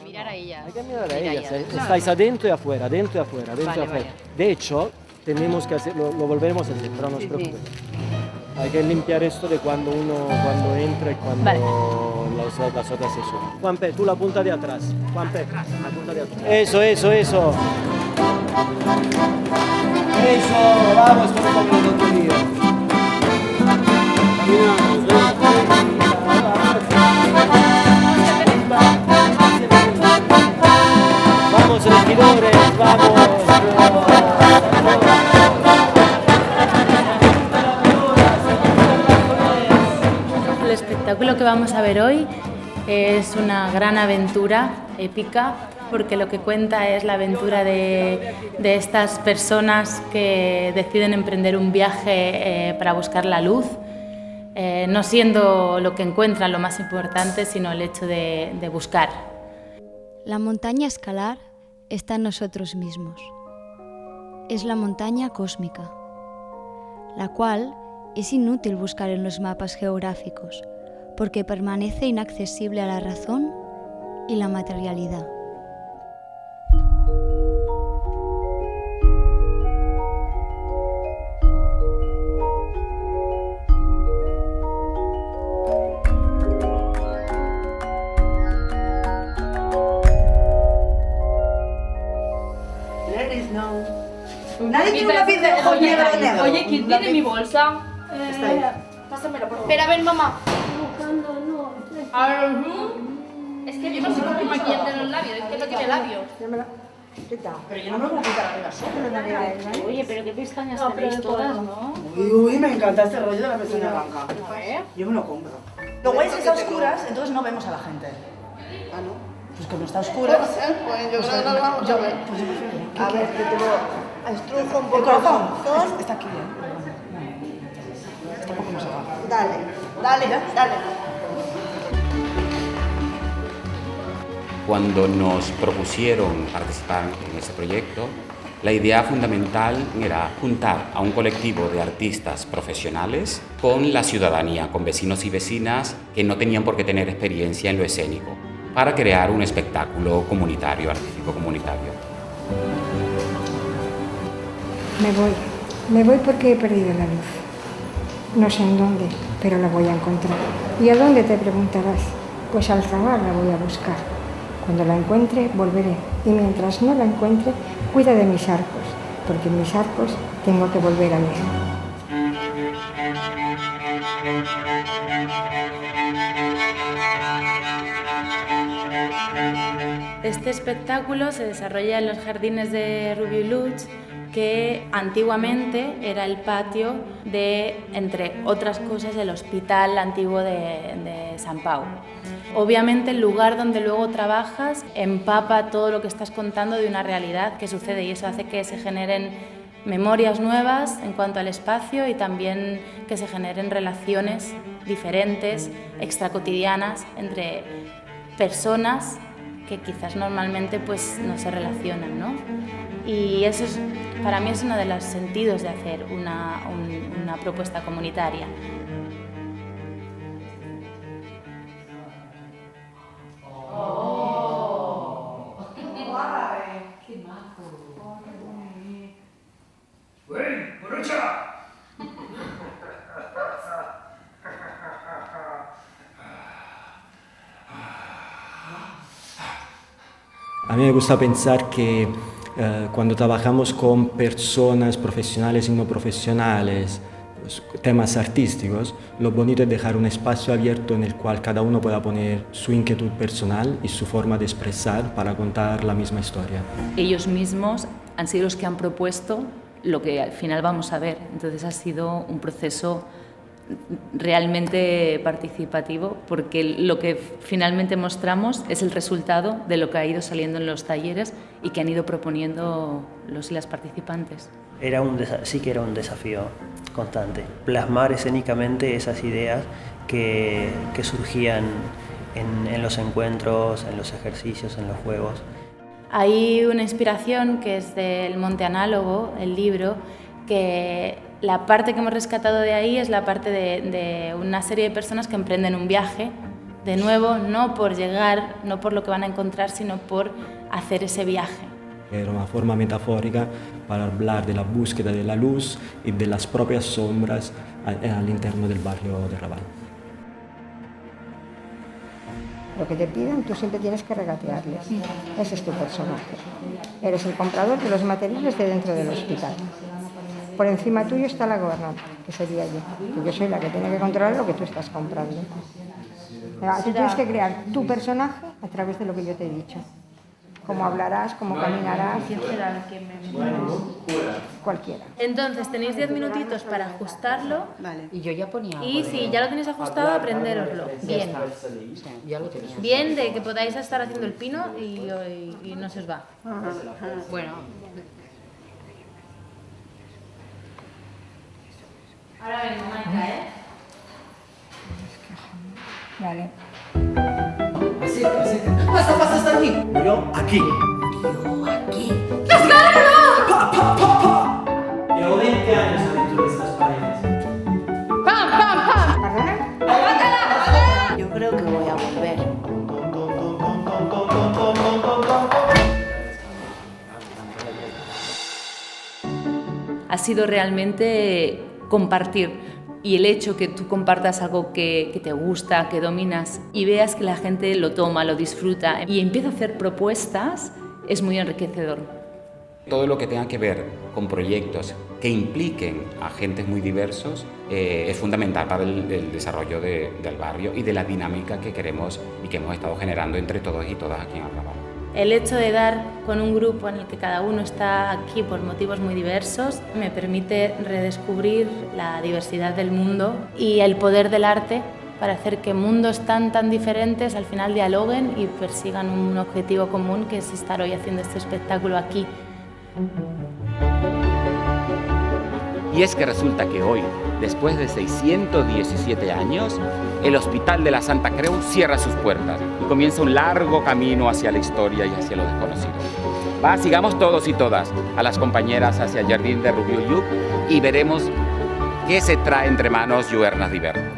mirar a ellas. Hay que mirar a Mira ellas. Claro. Estáis adentro y afuera, adentro y afuera, adentro y Vale, afuera. vale. De hecho, tenemos que hacerlo, lo volveremos a hacer, pero no os Sí, sí. preocupéis. Hay que limpiar esto de cuando entra y cuando Vale. las otras se suben. Juanpe, tú la punta de atrás. Juanpe, la punta de atrás. Eso. Eso, vamos, como el otro día. Vamos, regidores, vamos. El espectáculo que vamos a ver hoy es una gran aventura épica porque lo que cuenta es la aventura de estas personas que deciden emprender un viaje para buscar la luz, no siendo lo que encuentran lo más importante, sino el hecho de buscar. La montaña a escalar está en nosotros mismos. Es la montaña cósmica, la cual es inútil buscar en los mapas geográficos porque permanece inaccesible a la razón y la materialidad. Nadie tiene un lápiz de negro. Oye, ¿quién tiene mi bolsa? Está ahí. Pásamela, por favor. Espera, ven, mamá. A ver, es que yo no sé por qué maquillarte en los labios, es que no tiene labios. Pero yo no me voy a quitar arriba solo. Oye, pero qué pestañas tenéis todas, ¿no? Uy, me encanta este rollo de la pestaña blanca. Yo me lo compro. Luego es que está a oscuras, entonces no vemos a la gente. Ah, ¿no? Pues como está a oscuras. Pues yo creo que nos vamos a ver. Pues yo prefiero. A ver, que tengo estrujo un El poco. corazón Son- está aquí, Tampoco nos haga. Dale. Cuando nos propusieron participar en este proyecto, la idea fundamental era juntar a un colectivo de artistas profesionales con la ciudadanía, con vecinos y vecinas que no tenían por qué tener experiencia en lo escénico, para crear un espectáculo comunitario, artístico comunitario. Me voy porque he perdido la luz. No sé en dónde, pero la voy a encontrar. ¿Y a dónde te preguntarás? Pues al Zagar la voy a buscar. Cuando la encuentre, volveré. Y mientras no la encuentre, cuida de mis arcos, porque en mis arcos tengo que volver a ir. Este espectáculo se desarrolla en los jardines de Rubió i Lutx, que antiguamente era el patio de, entre otras cosas, el hospital antiguo de Sant Pau. Obviamente el lugar donde luego trabajas empapa todo lo que estás contando de una realidad que sucede y eso hace que se generen memorias nuevas en cuanto al espacio y también que se generen relaciones diferentes, extracotidianas, entre personas que quizás normalmente pues no se relacionan, ¿no? Y eso es, para mí es uno de los sentidos de hacer una propuesta comunitaria. A mí me gusta pensar que cuando trabajamos con personas profesionales y no profesionales, pues, temas artísticos, lo bonito es dejar un espacio abierto en el cual cada uno pueda poner su inquietud personal y su forma de expresar para contar la misma historia. Ellos mismos han sido los que han propuesto lo que al final vamos a ver. Entonces ha sido un proceso realmente participativo porque lo que finalmente mostramos es el resultado de lo que ha ido saliendo en los talleres y que han ido proponiendo los y las participantes. Sí que era un desafío constante, plasmar escénicamente esas ideas que surgían en los encuentros, en los ejercicios, en los juegos. Hay una inspiración que es del Monte Análogo, el libro, que la parte que hemos rescatado de ahí es la parte de una serie de personas que emprenden un viaje De nuevo, no por llegar, no por lo que van a encontrar, sino por hacer ese viaje. Era una forma metafórica para hablar de la búsqueda de la luz y de las propias sombras al interno del barrio de Raval. Lo que te pidan, tú siempre tienes que regatearles. Ese es tu personaje. Eres el comprador de los materiales de dentro del hospital. Por encima tuyo está la gobernante, que sería yo. Que yo soy la que tiene que controlar lo que tú estás comprando. Tú tienes que crear tu personaje a través de lo que yo te he dicho. Cómo hablarás, cómo caminarás. ¿Quién será el que Cualquiera. Entonces tenéis 10 minutitos para ajustarlo. Vale. Y yo ya ponía. Y si ya lo tenéis ajustado, aprendéroslo. Bien. Ya lo tenía. Bien de que podáis estar haciendo el pino y no se os va. Bueno. Ahora vengo, Maika, ¿eh? Vale. Pasa allí. Murió aquí. Llevo 20 años adentro de estas paredes. ¿Perdona? Yo creo que voy a volver. Ha sido realmente compartir. Y el hecho que tú compartas algo que te gusta, que dominas, y veas que la gente lo toma, lo disfruta y empieza a hacer propuestas, es muy enriquecedor. Todo lo que tenga que ver con proyectos que impliquen a agentes muy diversos es fundamental para el desarrollo del barrio y de la dinámica que queremos y que hemos estado generando entre todos y todas aquí en Arrabal. El hecho de dar con un grupo en el que cada uno está aquí por motivos muy diversos me permite redescubrir la diversidad del mundo y el poder del arte para hacer que mundos tan diferentes al final dialoguen y persigan un objetivo común, que es estar hoy haciendo este espectáculo aquí. Y es que resulta que hoy, después de 617 años, el Hospital de la Santa Creu cierra sus puertas y comienza un largo camino hacia la historia y hacia lo desconocido. Sigamos todos y todas a las compañeras hacia el Jardín de Rubió Lluc y veremos qué se trae entre manos Lluernas d'Hivern.